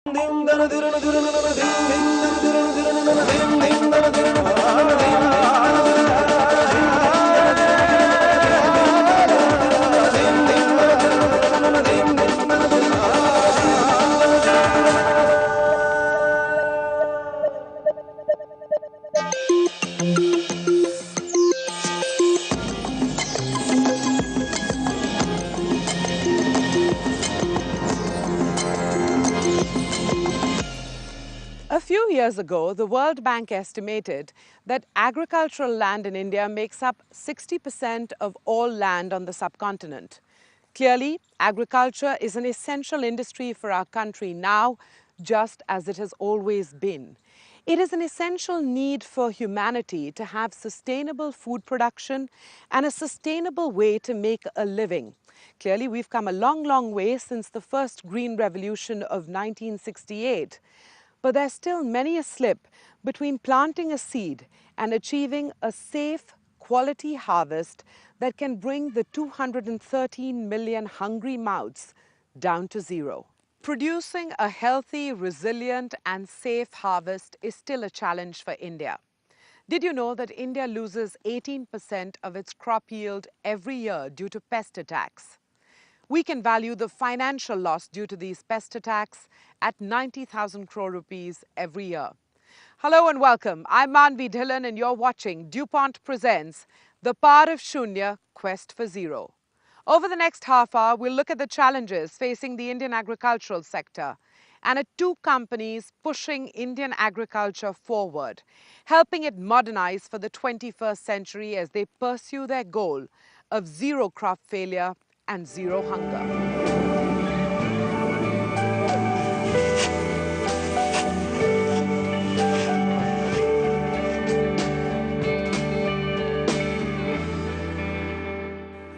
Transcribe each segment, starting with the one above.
A few years ago, the World Bank estimated that agricultural land in India makes up 60% of all land on the subcontinent. Clearly, agriculture is an essential industry for our country now, just as it has always been. It is an essential need for humanity to have sustainable food production and a sustainable way to make a living. Clearly, we've come a long, long way since the first Green Revolution of 1968. But there's still many a slip between planting a seed and achieving a safe, quality harvest that can bring the 213 million hungry mouths down to zero. Producing a healthy, resilient and safe harvest is still a challenge for India. Did you know that India loses 18% of its crop yield every year due to pest attacks? We can value the financial loss due to these pest attacks at 90,000 crore rupees every year. Hello and welcome. I'm Manvi Dhillon and you're watching DuPont presents The Power of Shunya-Quest for Zero. Over the next half hour, we'll look at the challenges facing the Indian agricultural sector and at two companies pushing Indian agriculture forward, helping it modernize for the 21st century as they pursue their goal of zero crop failure and zero hunger.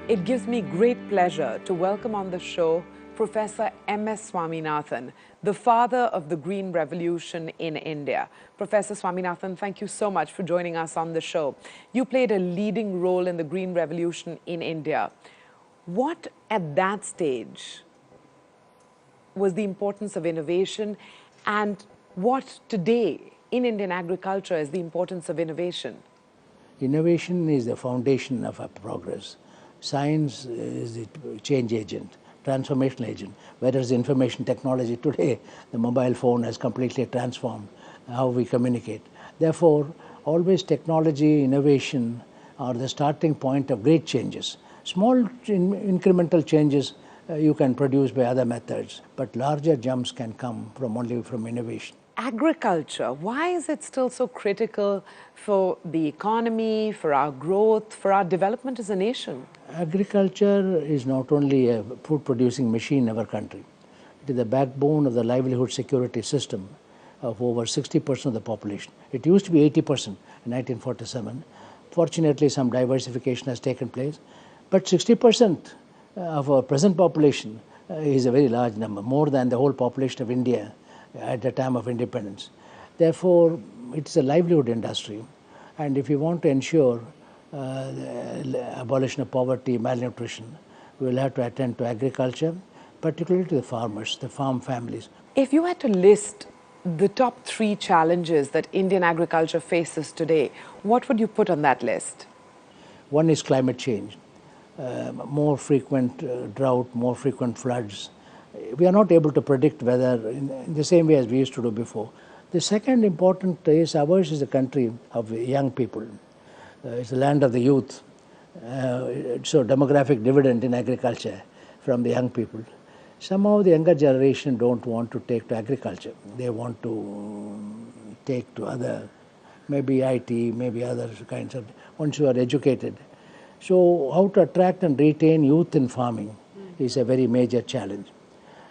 It gives me great pleasure to welcome on the show Professor M.S. Swaminathan, the father of the Green Revolution in India. Professor Swaminathan, thank you so much for joining us on the show. You played a leading role in the Green Revolution in India. What at that stage was the importance of innovation, and what today in Indian agriculture is the importance of innovation? Innovation is the foundation of our progress. Science is the change agent, transformational agent. Whereas information technology today, the mobile phone has completely transformed how we communicate. Therefore, always technology, innovation are the starting point of great changes. Small incremental changes you can produce by other methods, but larger jumps can come only from innovation. Agriculture, why is it still so critical for the economy, for our growth, for our development as a nation? Agriculture is not only a food-producing machine in our country. It is the backbone of the livelihood security system of over 60% of the population. It used to be 80% in 1947. Fortunately, some diversification has taken place. But 60% of our present population is a very large number, more than the whole population of India at the time of independence. Therefore, it's a livelihood industry. And if you want to ensure the abolition of poverty, malnutrition, we will have to attend to agriculture, particularly to the farmers, the farm families. If you had to list the top 3 challenges that Indian agriculture faces today, what would you put on that list? One is climate change. More frequent drought, more frequent floods. We are not able to predict weather in the same way as we used to do before. The second important is ours is a country of young people. It's the land of the youth. So demographic dividend in agriculture from the young people. Somehow the younger generation don't want to take to agriculture. They want to take to other, maybe IT, maybe other kinds of, once you are educated. So how to attract and retain youth in farming is a very major challenge.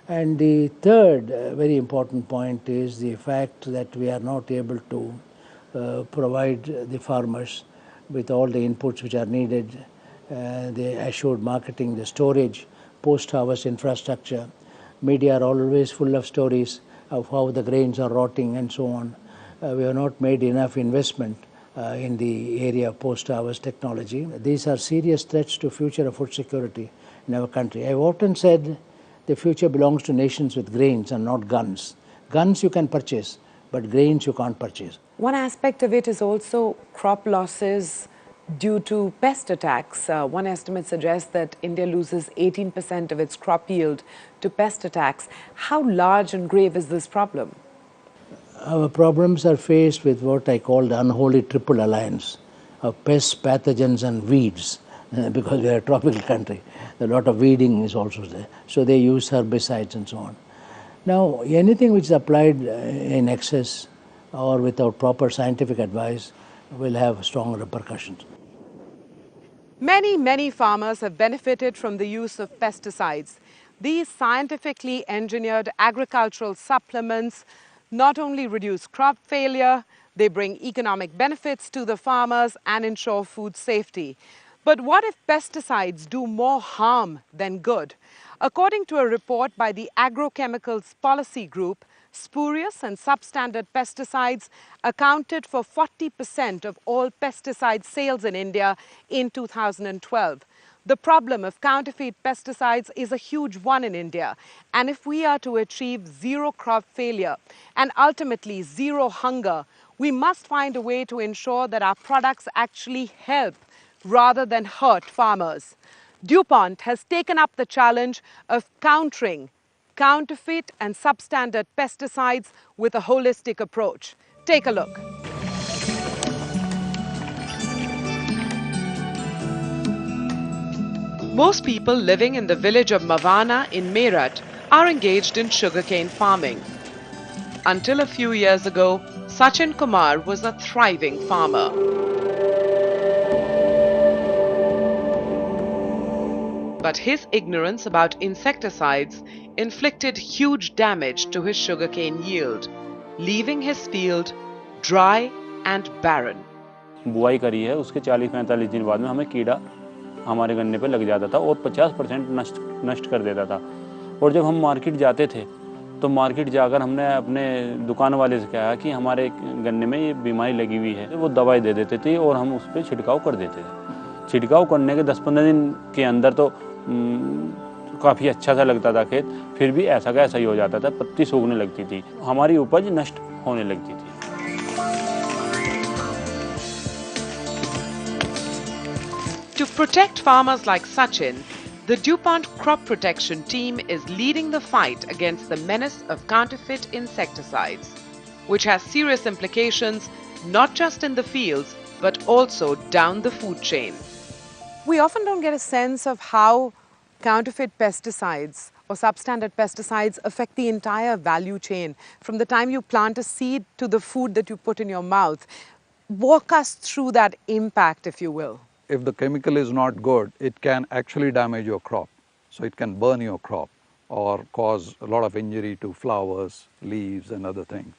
And the third very important point is the fact that we are not able to provide the farmers with all the inputs which are needed, the assured marketing, the storage, post-harvest infrastructure. Media are always full of stories of how the grains are rotting and so on. We have not made enough investment in the area of post-harvest technology. These are serious threats to future of food security in our country. I have often said the future belongs to nations with grains and not guns. Guns you can purchase, but grains you can't purchase. One aspect of it is also crop losses due to pest attacks. One estimate suggests that India loses 18% of its crop yield to pest attacks. How large and grave is this problem? Our problems are faced with what I call the unholy triple alliance of pests, pathogens and weeds, because we are a tropical country. A lot of weeding is also there. So they use herbicides and so on. Now, anything which is applied in excess or without proper scientific advice will have strong repercussions. Many farmers have benefited from the use of pesticides. These scientifically engineered agricultural supplements not only reduce crop failure, they bring economic benefits to the farmers and ensure food safety. But what if pesticides do more harm than good? According to a report by the Agrochemicals Policy Group, spurious and substandard pesticides accounted for 40% of all pesticide sales in India in 2012. The problem of counterfeit pesticides is a huge one in India. And if we are to achieve zero crop failure and ultimately zero hunger, we must find a way to ensure that our products actually help rather than hurt farmers. DuPont has taken up the challenge of countering counterfeit and substandard pesticides with a holistic approach. Take a look. Most people living in the village of Mavana in Meerut are engaged in sugarcane farming. Until a few years ago, Sachin Kumar was a thriving farmer. But his ignorance about insecticides inflicted huge damage to his sugarcane yield, leaving his field dry and barren. बुआई करी है उसके 40-45 दिन बाद में हमें कीड़ा हमारे गन्ने पे लग जाता था और 50% नष्ट कर देता था। और जब हम मार्केट जाते थे तो मार्केट जाकर हमने अपने दुकान वाले से कहा कि हमारे गन्ने में ये बीमारी लगी हुई है। वो दवाई दे देते थे और हम उस पर छिड़काव कर देते थे। छिड़काव करने के 10-15 दिन के अंदर तो काफ़ी अच्छा सा लगता था खेत, फिर भी ऐसा का ऐसा ही हो जाता था, पत्ती सूखने लगती थी, हमारी उपज नष्ट होने लगती थी। To protect farmers like Sachin, the DuPont crop protection team is leading the fight against the menace of counterfeit insecticides, which has serious implications not just in the fields but also down the food chain. We often don't get a sense of how counterfeit pesticides or substandard pesticides affect the entire value chain, from the time you plant a seed to the food that you put in your mouth. Walk us through that impact, if you will. If the chemical is not good, it can actually damage your crop. So it can burn your crop or cause a lot of injury to flowers, leaves and other things.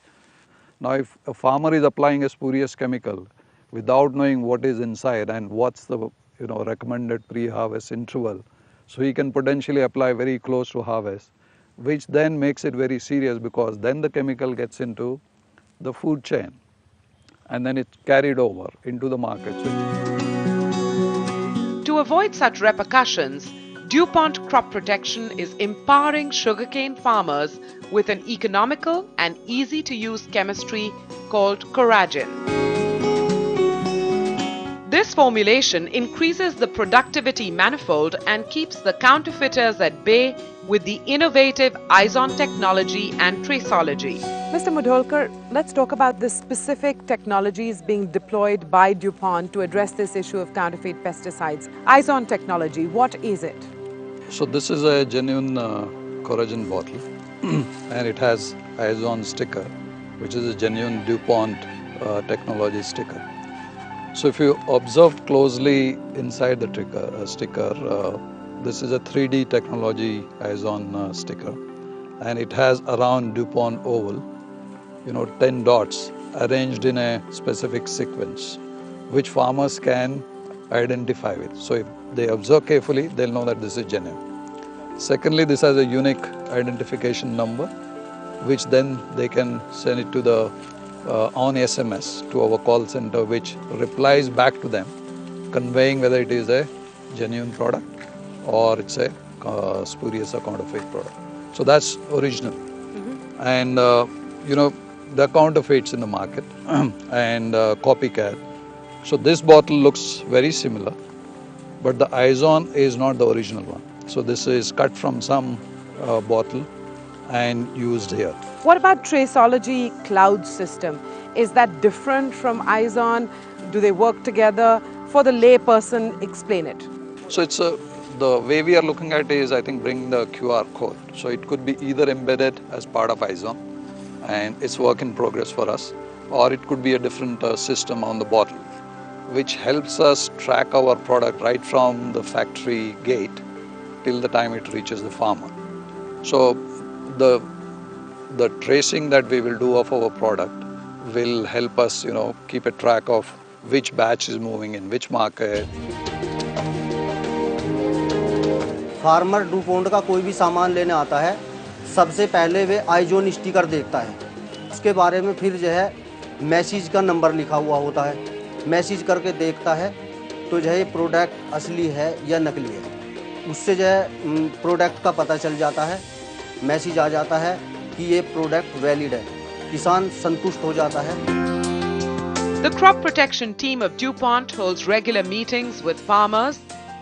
Now if a farmer is applying a spurious chemical without knowing what is inside and what's the recommended pre-harvest interval, so he can potentially apply very close to harvest, which then makes it very serious because then the chemical gets into the food chain and then it's carried over into the market. To avoid such repercussions, DuPont Crop Protection is empowering sugarcane farmers with an economical and easy-to-use chemistry called Coragen. This formulation increases the productivity manifold and keeps the counterfeiters at bay with the innovative IZON technology and traceology. Mr. Mudholkar, let's talk about the specific technologies being deployed by DuPont to address this issue of counterfeit pesticides. IZON technology, what is it? So this is a genuine Coragen bottle and it has IZON sticker, which is a genuine DuPont technology sticker. So if you observe closely inside the sticker, this is a 3D technology IZON sticker and it has around DuPont oval, 10 dots arranged in a specific sequence, which farmers can identify with. So if they observe carefully, they'll know that this is genuine. Secondly, this has a unique identification number, which then they can send it to the on SMS to our call center, which replies back to them, conveying whether it is a genuine product or it's a spurious or counterfeit product. So that's original. And there are counterfeits in the market and copycat. So this bottle looks very similar, but the Izon is not the original one. So this is cut from some bottle and used here. What about traceology cloud system? Is that different from Izon? Do they work together? For the layperson, explain it. So it's the way we are looking at it is, I think, bring the QR code. So it could be either embedded as part of Izon, and it's work in progress for us, or it could be a different system on the bottle, which helps us track our product right from the factory gate till the time it reaches the farmer. So the tracing that we will do of our product will help us, keep a track of which batch is moving in which market. Farmer Dupont का कोई भी सामान लेने आता है, सबसे पहले वे आइजोन sticker देखता है। उसके बारे में फिर जो है मैसेज का नंबर लिखा हुआ होता है, मैसेज करके देखता है तो जो है ये प्रोडक्ट असली है या नकली है। उससे जो है प्रोडक्ट का पता चल जाता है, मैसेज आ जाता है कि ये प्रोडक्ट वैलिड है, किसान संतुष्ट हो जाता है। The crop protection team of DuPont holds regular meetings with farmers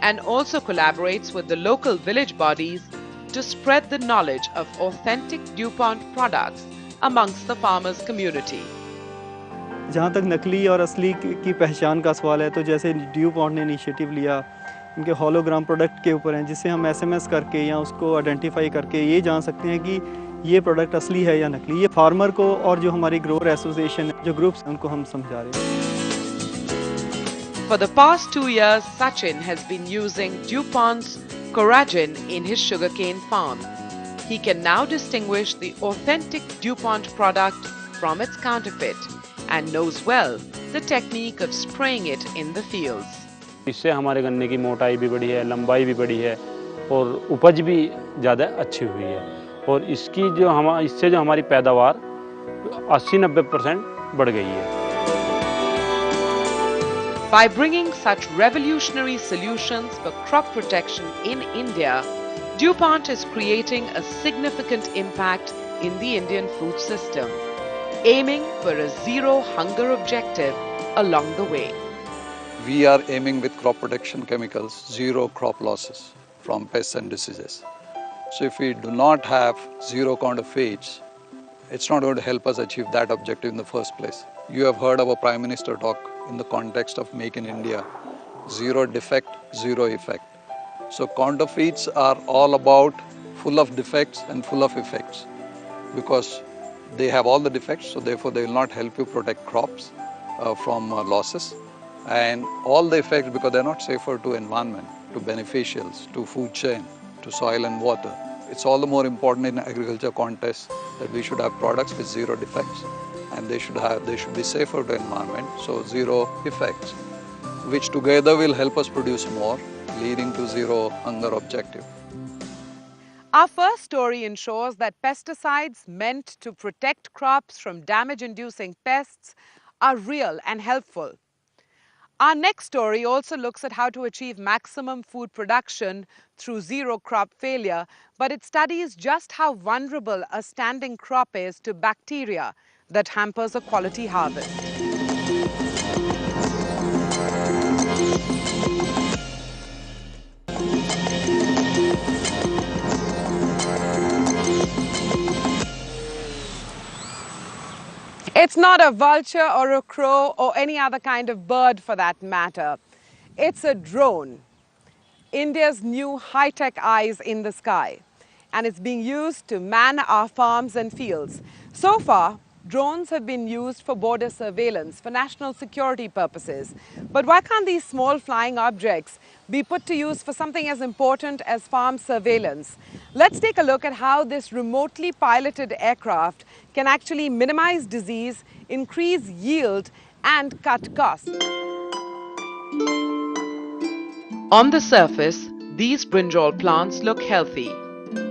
and also collaborates with the local village bodies to spread the knowledge of authentic DuPont products amongst the farmers community. जहाँ तक नकली और असली की पहचान का सवाल है, तो जैसे DuPont ने इनिशिएटिव लिया, उनके होलोग्राम प्रोडक्ट के ऊपर हैं, जिससे हम SMS करके या उसको आइडेंटिफाई करके ये जान सकते हैं कि ये प्रोडक्ट असली है या नकली। ये फार्मर को और जो हमारी ग्रोअर एसोसिएशन जो ग्रुप्स हैं उनको हम समझा रहे हैं। For the past 2 years, Sachin has been using DuPont's Coragen in his sugarcane farm. He can now distinguish the authentic DuPont product from its counterfeit and knows well the technique of spraying it in the fields. इससे हमारे गन्ने की मोटाई भी बढ़ी है, लंबाई भी बढ़ी है और उपज भी ज़्यादा अच्छी हुई है और इससे जो हमारी पैदावार 80-90% बढ़ गई है। By bringing such revolutionary solutions for crop protection in India, DuPont is creating a significant impact in the Indian food system, aiming for a zero hunger objective along the way. We are aiming with crop protection chemicals, zero crop losses from pests and diseases. So if we do not have zero counterfeits, it's not going to help us achieve that objective in the first place. You have heard our Prime Minister talk in the context of Make in India, zero defect, zero effect. So counterfeits are all about full of defects and full of effects because they have all the defects, so therefore they will not help you protect crops from losses, and all the effects because they're not safer to environment, to beneficials, to food chain, to soil and water. It's all the more important in agriculture context that we should have products with zero defects, and they should be safer to environment, so zero effects, which together will help us produce more, leading to zero hunger objective. Our first story ensures that pesticides meant to protect crops from damage-inducing pests are real and helpful. Our next story also looks at how to achieve maximum food production through zero crop failure, but it studies just how vulnerable a standing crop is to bacteria that hampers a quality harvest. It's not a vulture or a crow or any other kind of bird for that matter. It's a drone, India's new high-tech eyes in the sky. And it's being used to man our farms and fields. So far, drones have been used for border surveillance, for national security purposes. But why can't these small flying objects be put to use for something as important as farm surveillance? Let's take a look at how this remotely piloted aircraft can actually minimize disease, increase yield, and cut costs. On the surface, these brinjal plants look healthy.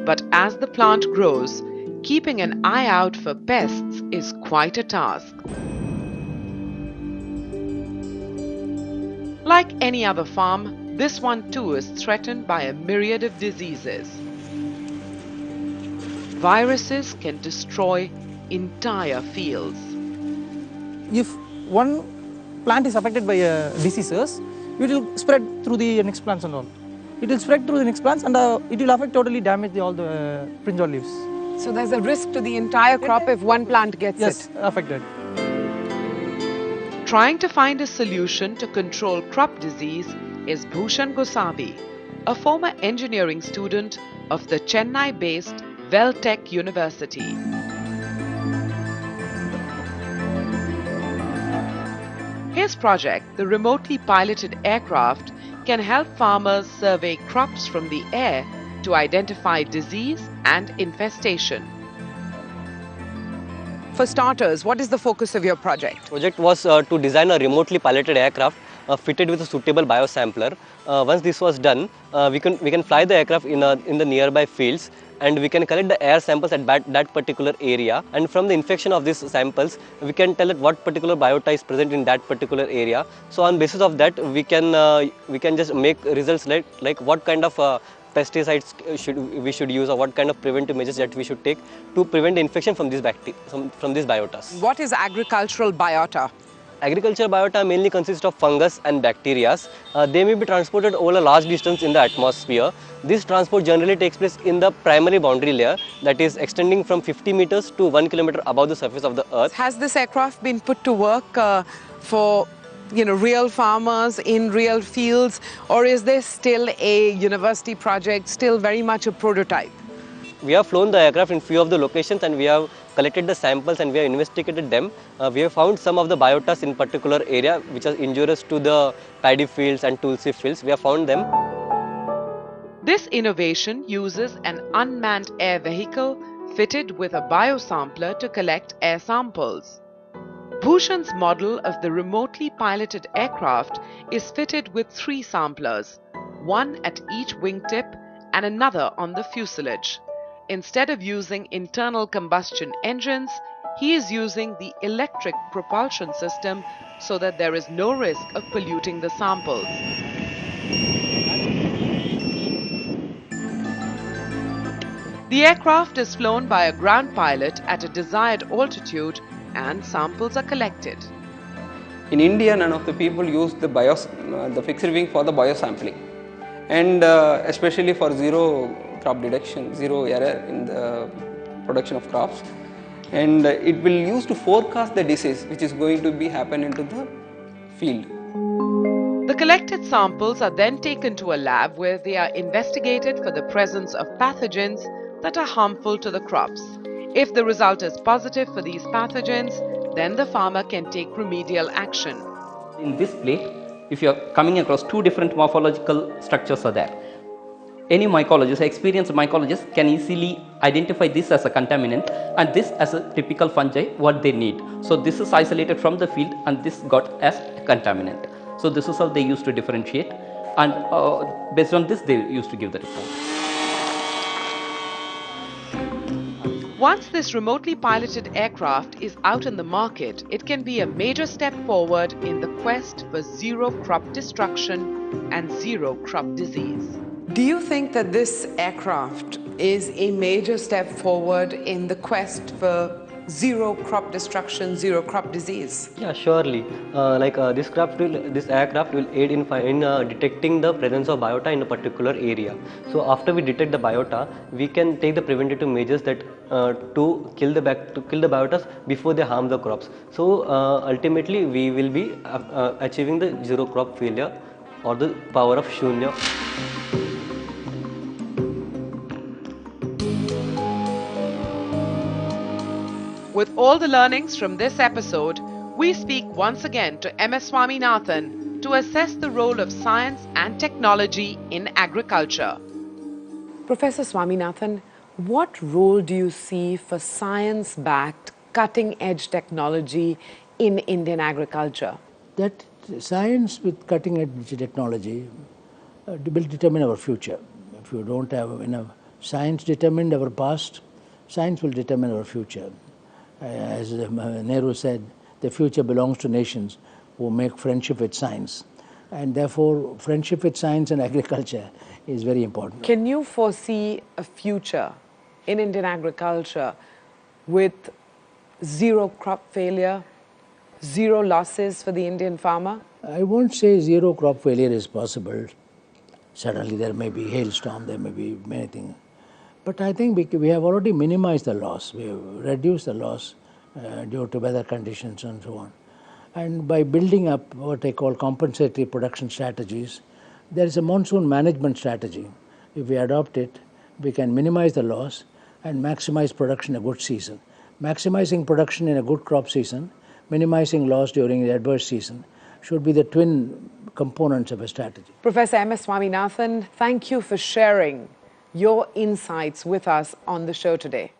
But as the plant grows, keeping an eye out for pests is quite a task. Like any other farm, this one too is threatened by a myriad of diseases. Viruses can destroy entire fields. If one plant is affected by diseases, it will spread through the next plants and all. It will spread through the next plants and it will affect totally damage all the brinjal leaves. So there's a risk to the entire crop if one plant gets Yes, it. affected. Trying to find a solution to control crop disease is Bhushan Gosavi, a former engineering student of the Chennai-based Veltech University. His project, the remotely piloted aircraft, can help farmers survey crops from the air to identify disease and infestation. For starters, what is the focus of your project? Project was to design a remotely piloted aircraft fitted with a suitable biosampler. Once this was done, we can fly the aircraft in the nearby fields, and we can collect the air samples at that particular area. And from the infection of these samples, we can tell what particular biota is present in that particular area. So on basis of that, we can just make results like what kind of pesticides we should use, or what kind of preventive measures that we should take to prevent the infection from these from these biotas. What is agricultural biota? Agricultural biota mainly consists of fungus and bacteria. They may be transported over a large distance in the atmosphere. This transport generally takes place in the primary boundary layer, that is extending from 50 meters to 1 kilometer above the surface of the earth. Has this aircraft been put to work for real farmers in real fields, or is this still a university project, still very much a prototype? We have flown the aircraft in few of the locations, and we have collected the samples and we have investigated them. We have found some of the biotas in particular area which are injurious to the paddy fields and tulsi fields. We have found them. This innovation uses an unmanned air vehicle fitted with a biosampler to collect air samples. Bhushan's model of the remotely piloted aircraft is fitted with 3 samplers, one at each wingtip and another on the fuselage. Instead of using internal combustion engines, he is using the electric propulsion system so that there is no risk of polluting the samples. The aircraft is flown by a ground pilot at a desired altitude and samples are collected. In India, none of the people use the fixed wing for the biosampling, and especially for zero crop detection, zero error in the production of crops, and it will use to forecast the disease which is going to be happen into the field. The collected samples are then taken to a lab where they are investigated for the presence of pathogens that are harmful to the crops. If the result is positive for these pathogens, then the farmer can take remedial action. In this plate, if you are coming across 2 different morphological structures are there, any mycologist, experienced mycologist can easily identify this as a contaminant and this as a typical fungi what they need. So this is isolated from the field and this got as a contaminant. So this is how they used to differentiate, and based on this they used to give the report. Once this remotely piloted aircraft is out in the market, it can be a major step forward in the quest for zero crop destruction and zero crop disease. Do you think that this aircraft is a major step forward in the quest for zero crop destruction, zero crop disease? Yeah, surely. This aircraft will aid in detecting the presence of biota in a particular area. So after we detect the biota, we can take the preventative measures that to kill the biotas before they harm the crops. So ultimately, we will be achieving the zero crop failure, or the power of Shunya. With all the learnings from this episode, we speak once again to M.S. Swaminathan to assess the role of science and technology in agriculture. Professor Swaminathan, what role do you see for science-backed, cutting-edge technology in Indian agriculture? That science with cutting-edge technology will determine our future. If you don't have enough science determined our past, science will determine our future. As Nehru said, the future belongs to nations who make friendship with science. And therefore, friendship with science and agriculture is very important. Can you foresee a future in Indian agriculture with zero crop failure, zero losses for the Indian farmer? I won't say zero crop failure is possible. Suddenly there may be hailstorm, there may be many things. But I think we have already minimized the loss. We have reduced the loss due to weather conditions and so on. And by building up what I call compensatory production strategies, there is a monsoon management strategy. If we adopt it, we can minimize the loss and maximize production in a good season. Maximizing production in a good crop season, minimizing loss during the adverse season should be the twin components of a strategy. Professor M.S. Swaminathan, thank you for sharing your insights with us on the show today.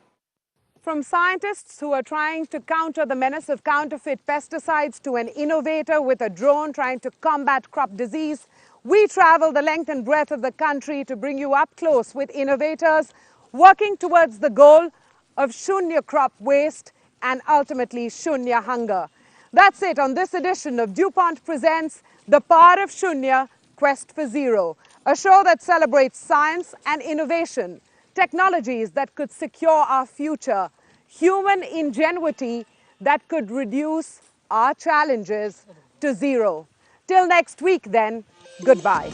From scientists who are trying to counter the menace of counterfeit pesticides to an innovator with a drone trying to combat crop disease, we travel the length and breadth of the country to bring you up close with innovators working towards the goal of Shunya crop waste and ultimately Shunya hunger. That's it on this edition of DuPont Presents The Power of Shunya-Quest for Zero, a show that celebrates science and innovation, technologies that could secure our future, human ingenuity that could reduce our challenges to zero. Till next week then, goodbye.